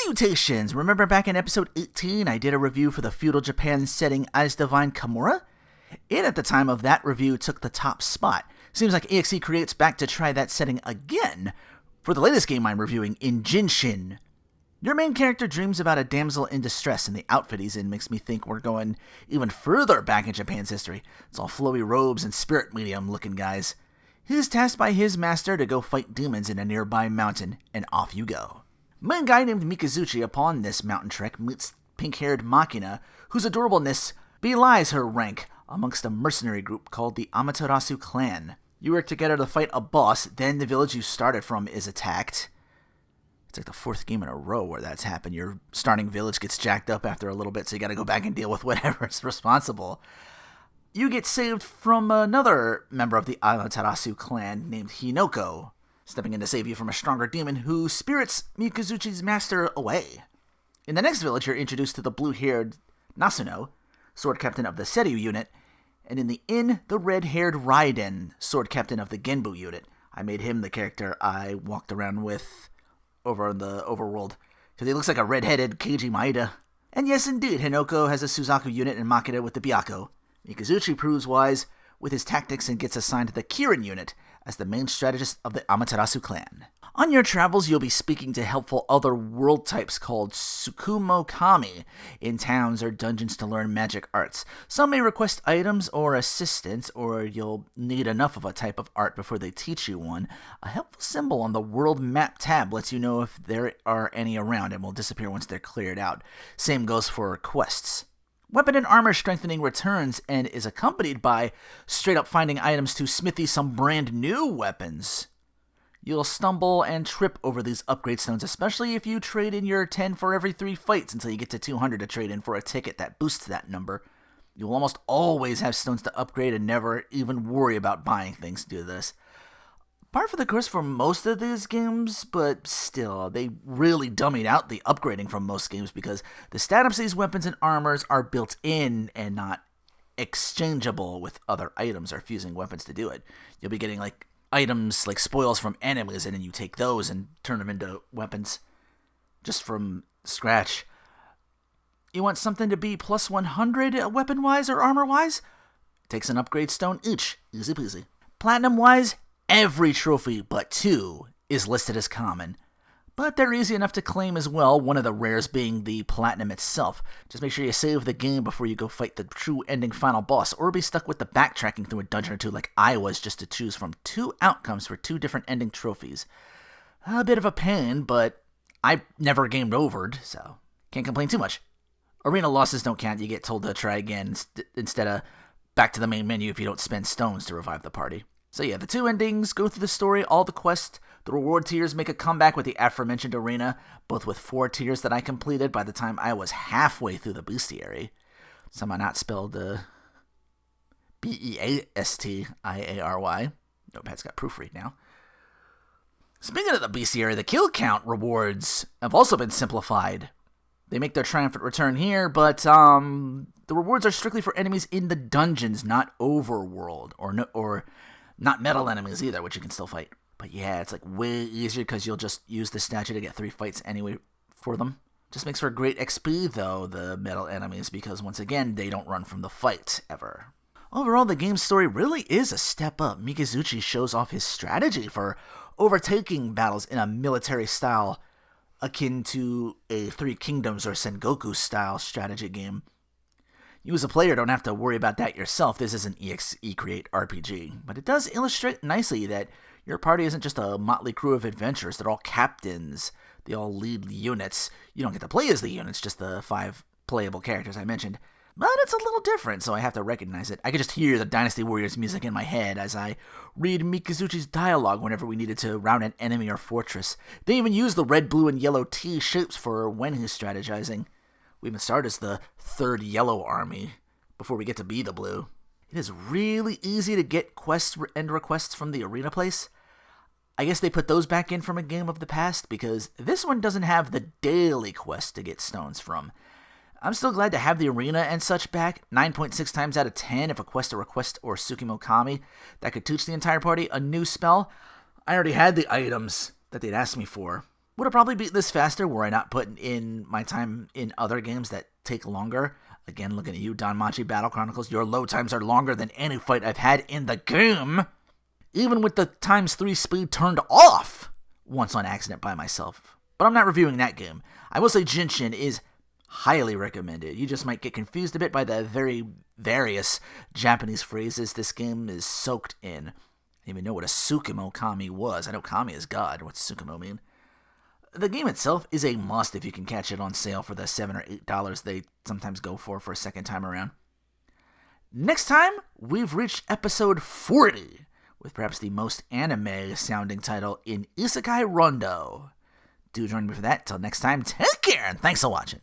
Salutations! Remember back in episode 18, I did a review for the feudal Japan setting Asdivine Kamura? It, at the time of that review, took the top spot. Seems like EXE-Create's back to try that setting again for the latest game I'm reviewing in Jinshin. Your main character dreams about a damsel in distress, and the outfit he's in makes me think we're going even further back in Japan's history. It's all flowy robes and spirit medium looking guys. He's tasked by his master to go fight demons in a nearby mountain, and off you go. Main guy named Mikazuchi upon this mountain trek meets pink-haired Machina, whose adorableness belies her rank amongst a mercenary group called the Amaterasu clan. You work together to fight a boss, then the village you started from is attacked. It's like the fourth game in a row where that's happened. Your starting village gets jacked up after a little bit, so you gotta go back and deal with whatever's responsible. You get saved from another member of the Amaterasu clan named Hinoko, stepping in to save you from a stronger demon who spirits Mikazuchi's master away. In the next village, you're introduced to the blue-haired Nasuno, sword captain of the Seryu unit, and in the inn, the red-haired Raiden, sword captain of the Genbu unit. I made him the character I walked around with over in the overworld, because he looks like a red-headed Keiji Maeda. And yes, indeed, Hinoko has a Suzaku unit and Makita with the Byakko. Mikazuchi proves wise with his tactics and gets assigned to the Kirin unit as the main strategist of the Amaterasu clan. On your travels, you'll be speaking to helpful other world types called Tsukumo Kami in towns or dungeons to learn magic arts. Some may request items or assistance, or you'll need enough of a type of art before they teach you one. A helpful symbol on the world map tab lets you know if there are any around and will disappear once they're cleared out. Same goes for quests. Weapon and armor strengthening returns and is accompanied by straight up finding items to smithy some brand new weapons. You'll stumble and trip over these upgrade stones, especially if you trade in your 10 for every 3 fights until you get to 200 to trade in for a ticket that boosts that number. You'll almost always have stones to upgrade and never even worry about buying things to do this. Par for the course for most of these games, but still, they really dummied out the upgrading from most games because the stat ups of these weapons and armors are built in and not exchangeable with other items or fusing weapons to do it. You'll be getting like items like spoils from enemies, and then you take those and turn them into weapons just from scratch. You want something to be plus 100 weapon-wise or armor-wise? Takes an upgrade stone each. Easy peasy. Platinum-wise, every trophy but 2 is listed as common, but they're easy enough to claim as well, one of the rares being the platinum itself. Just make sure you save the game before you go fight the true ending final boss, or be stuck with the backtracking through a dungeon or two like I was just to choose from 2 outcomes for 2 different ending trophies. A bit of a pain, but I never gamed overed, so can't complain too much. Arena losses don't count, you get told to try again instead of back to the main menu if you don't spend stones to revive the party. So yeah, the 2 endings go through the story, all the quests. The reward tiers make a comeback with the aforementioned arena, both with 4 tiers that I completed by the time I was halfway through the bestiary. Somehow not spelled B-E-A-S-T-I-A-R-Y. Notepad's got proofread now. Speaking of the bestiary, the kill count rewards have also been simplified. They make their triumphant return here, but the rewards are strictly for enemies in the dungeons, not overworld, or not metal enemies either, which you can still fight. But yeah, it's like way easier because you'll just use the statue to get 3 fights anyway for them. Just makes for great XP though, the metal enemies, because once again, they don't run from the fight ever. Overall, the game's story really is a step up. Mikazuchi shows off his strategy for overtaking battles in a military style akin to a Three Kingdoms or Sengoku style strategy game. You as a player don't have to worry about that yourself. This is an EXE-Create RPG. But it does illustrate nicely that your party isn't just a motley crew of adventurers. They're all captains. They all lead units. You don't get to play as the units, just the 5 playable characters I mentioned. But it's a little different, so I have to recognize it. I could just hear the Dynasty Warriors music in my head as I read Mikazuchi's dialogue whenever we needed to round an enemy or fortress. They even use the red, blue, and yellow T shapes for when he's strategizing. We even start as the 3rd Yellow Army before we get to be the Blue. It is really easy to get quests and requests from the arena place. I guess they put those back in from a game of the past because this one doesn't have the daily quest to get stones from. I'm still glad to have the arena and such back. 9.6 times out of 10 if a quest or request or Tsukimo Kami that could teach the entire party a new spell. I already had the items that they'd asked me for. Would have probably beat this faster were I not putting in my time in other games that take longer. Again, looking at you, Danmachi Battle Chronicles, your load times are longer than any fight I've had in the game. Even with the ×3 speed turned off once on accident by myself. But I'm not reviewing that game. I will say Jinshin is highly recommended. You just might get confused a bit by the very various Japanese phrases this game is soaked in. I didn't even know what a Tsukumo Kami was. I know Kami is God. What's Tsukumo mean? The game itself is a must if you can catch it on sale for the $7 or $8 they sometimes go for a second time around. Next time, we've reached episode 40, with perhaps the most anime-sounding title in Isekai Rondo. Do join me for that. Till next time, take care, and thanks for watching.